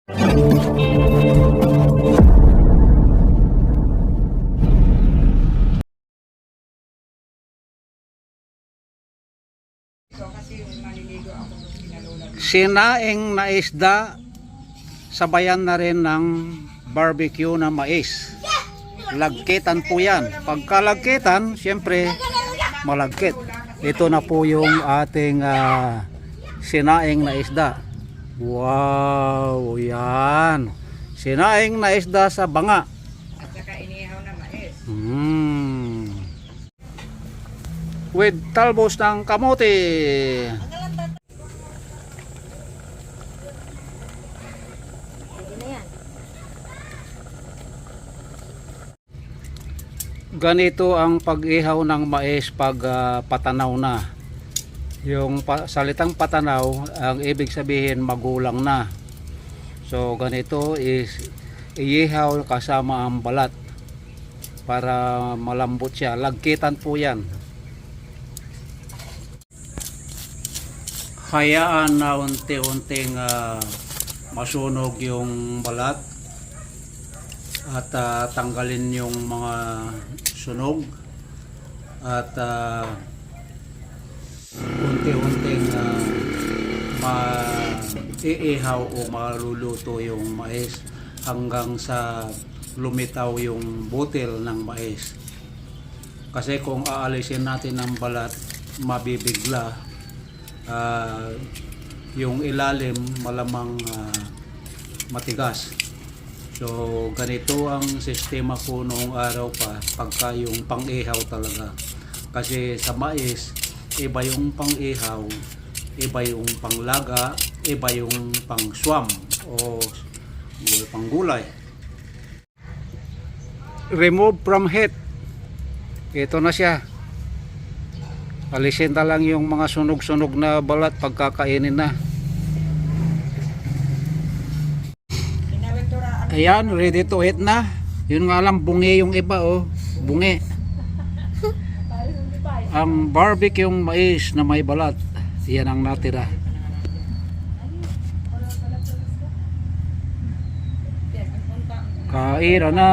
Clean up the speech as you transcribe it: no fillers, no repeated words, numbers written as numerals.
Sinaing na isda, sabayan na rin ng barbecue na mais. Lagkitan po yan. Pagkalagkitan, siyempre malagkit. Ito na po yung ating sinaing na isda. Wow, yan. Sinaing na isda sa banga. At saka inihaw na mais. With talbos ng kamote. Ganito ang pag-ihaw ng mais pag patanaw na. Yung salitang patanaw, ang ibig sabihin magulang na. So ganito is iihaw kasama ang balat para malambot siya. Lagkitan po yan. Hayaan na unti-unting masunog yung balat at tanggalin yung mga sunog at unti-unting maiihaw o maluluto yung mais hanggang sa lumitaw yung butil ng mais. Kasi kung aalisin natin ang balat, mabibigla, yung ilalim malamang matigas. So ganito ang sistema ko noong araw pa pagka yung pang-ihaw talaga. Kasi sa mais, iba yung pang-ihaw, iba yung panglaga, iba yung pang-swam o panggulay. Remove from heat. Ito na siya. Alisin na lang yung mga sunog-sunog na balat pagkakainin na. Ayan, ready to eat na. Yun nga lang, bungi yung iba, oh. Bungi. Ang barbecue yung mais na may balat, yan ang natira. Kaira na.